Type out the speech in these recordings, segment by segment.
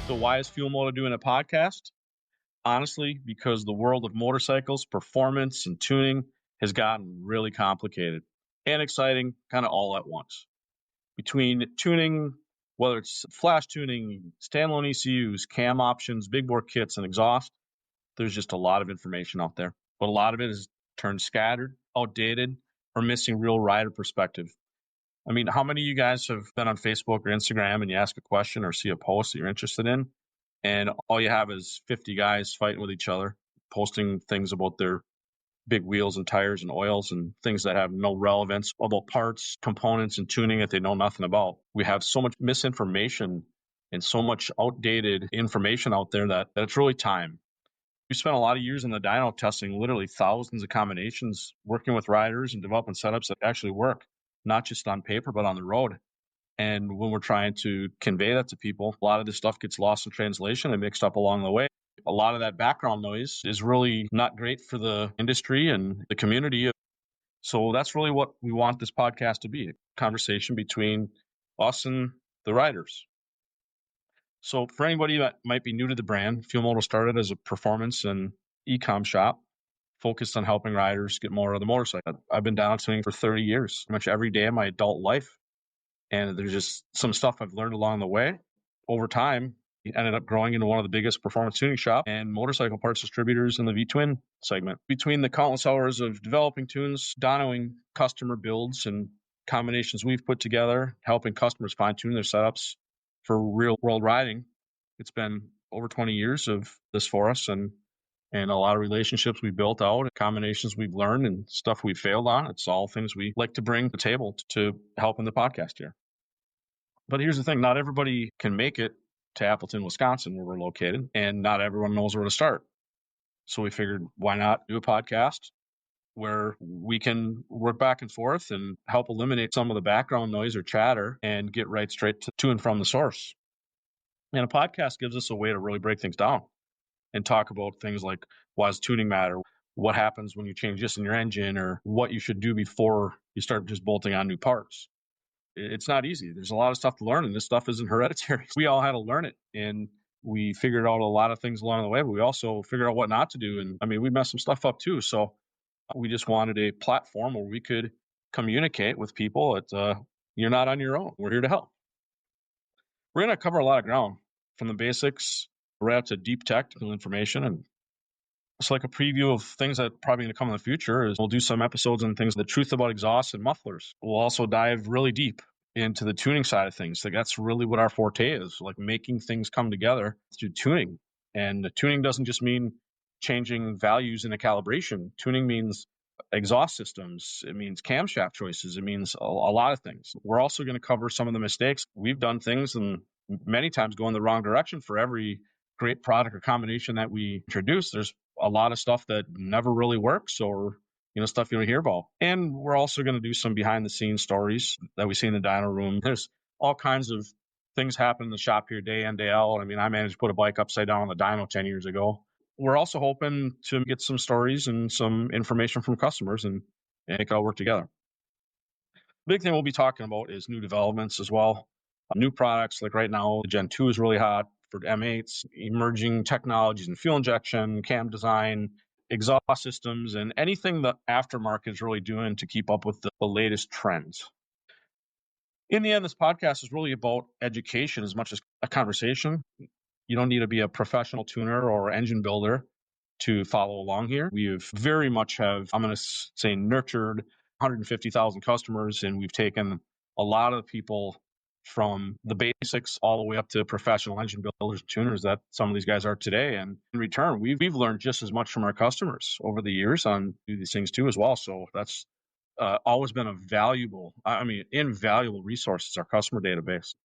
So why is Fuel Moto doing a podcast? Honestly, because the world of motorcycles, performance, and tuning has gotten really complicated and exciting kind of all at once. Between tuning, whether it's flash tuning, standalone ECUs, cam options, big bore kits, and exhaust, there's just a lot of information out there. But a lot of it is turned scattered, outdated, or missing real rider perspective. I mean, how many of you guys have been on Facebook or Instagram and you ask a question or see a post that you're interested in, and all you have is 50 guys fighting with each other, posting things about their big wheels and tires and oils and things that have no relevance about parts, components, and tuning that they know nothing about. We have so much misinformation and so much outdated information out there that it's really time. We spent a lot of years in the dyno testing literally thousands of combinations, working with riders and developing setups that actually work, not just on paper, but on the road. And when we're trying to convey that to people, a lot of this stuff gets lost in translation and mixed up along the way. A lot of that background noise is really not great for the industry and the community. So that's really what we want this podcast to be, a conversation between us and the riders. So for anybody that might be new to the brand, Fuel Moto started as a performance and e-com shop focused on helping riders get more of the motorcycle. I've been dyno tuning for 30 years, pretty much every day of my adult life. And there's just some stuff I've learned along the way. Over time, it ended up growing into one of the biggest performance tuning shop and motorcycle parts distributors in the V-Twin segment. Between the countless hours of developing tunes, dynoing customer builds and combinations we've put together, helping customers fine-tune their setups for real-world riding, it's been over 20 years of this for us, and a lot of relationships we built out, combinations we've learned, and stuff we failed on. It's all things we like to bring to the table to help in the podcast here. But here's the thing, not everybody can make it to Appleton, Wisconsin, where we're located, and not everyone knows where to start. So we figured, why not do a podcast where we can work back and forth and help eliminate some of the background noise or chatter and get right straight to and from the source. And a podcast gives us a way to really break things down and talk about things like, why does tuning matter? What happens when you change this in your engine, or what you should do before you start just bolting on new parts. It's not easy. There's a lot of stuff to learn, and this stuff isn't hereditary. We all had to learn it, and we figured out a lot of things along the way, but we also figured out what not to do. And I mean, we messed some stuff up too. So we just wanted a platform where we could communicate with people that you're not on your own. We're here to help. We're going to cover a lot of ground, from the basics right up to deep technical information. And it's like a preview of things that are probably going to come in the future. Is we'll do some episodes on things, the truth about exhausts and mufflers. We'll also dive really deep into the tuning side of things. Like, that's really what our forte is, like making things come together through tuning. And the tuning doesn't just mean changing values in a calibration. Tuning means exhaust systems. It means camshaft choices. It means a lot of things. We're also going to cover some of the mistakes. We've done things and many times go in the wrong direction. For every great product or combination that we introduce, there's a lot of stuff that never really works, or stuff you don't hear about. And we're also going to do some behind the scenes stories that we see in the dyno room. There's all kinds of things happen in the shop here day in, day out. I mean, I managed to put a bike upside down on the dyno 10 years ago. We're also hoping to get some stories and some information from customers and make it all work together. The big thing we'll be talking about is new developments as well. New products, like right now, the Gen 2 is really hot for M8s, emerging technologies in fuel injection, cam design, exhaust systems, and anything the aftermarket is really doing to keep up with the latest trends. In the end, this podcast is really about education as much as a conversation. You don't need to be a professional tuner or engine builder to follow along here. We've very much I'm going to say, nurtured 150,000 customers, and we've taken a lot of people from the basics all the way up to professional engine builders and tuners that some of these guys are today. And in return, we've learned just as much from our customers over the years on these things too as well. So that's always been invaluable resource is our customer database.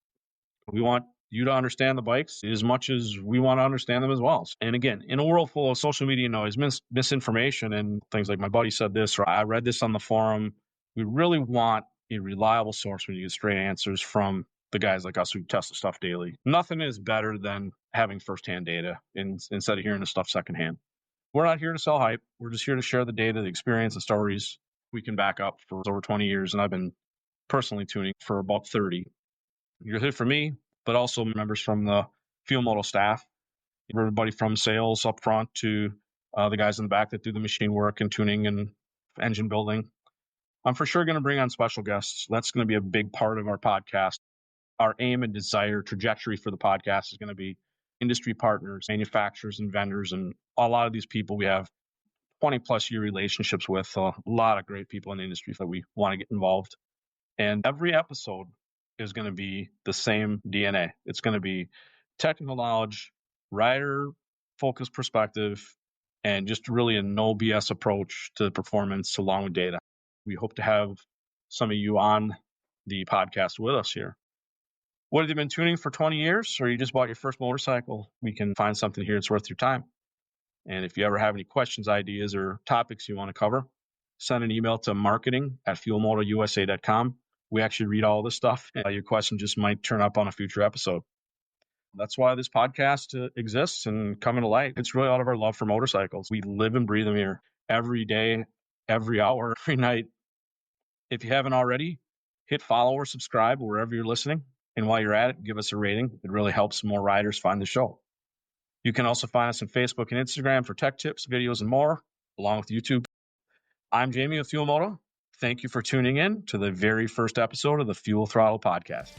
We want you to understand the bikes as much as we want to understand them as well. And again, in a world full of social media noise, misinformation, and things like, my buddy said this, or I read this on the forum, we really want a reliable source where you get straight answers from the guys like us who test the stuff daily. Nothing is better than having firsthand data instead of hearing the stuff secondhand. We're not here to sell hype. We're just here to share the data, the experience, the stories we can back up for over 20 years. And I've been personally tuning for about 30. You're here for me, but also members from the Fuel Moto staff, everybody from sales up front to the guys in the back that do the machine work and tuning and engine building. I'm for sure going to bring on special guests. That's going to be a big part of our podcast. Our aim and desire trajectory for the podcast is going to be industry partners, manufacturers, and vendors. And a lot of these people we have 20 plus year relationships with, a lot of great people in the industry that we want to get involved. And every episode is going to be the same DNA. It's going to be technical knowledge, rider focused perspective, and just really a no BS approach to performance along with data. We hope to have some of you on the podcast with us here. Whether you've been tuning for 20 years or you just bought your first motorcycle, we can find something here that's worth your time. And if you ever have any questions, ideas, or topics you want to cover, send an email to marketing@fuelmotousa.com. We actually read all this stuff. Your question just might turn up on a future episode. That's why this podcast exists and coming to light. It's really out of our love for motorcycles. We live and breathe them here every day, every hour, every night. If you haven't already, hit follow or subscribe wherever you're listening. And while you're at it, give us a rating. It really helps more riders find the show. You can also find us on Facebook and Instagram for tech tips, videos, and more, along with YouTube. I'm Jamie with Fuel Moto. Thank you for tuning in to the very first episode of the Fuel Throttle Podcast.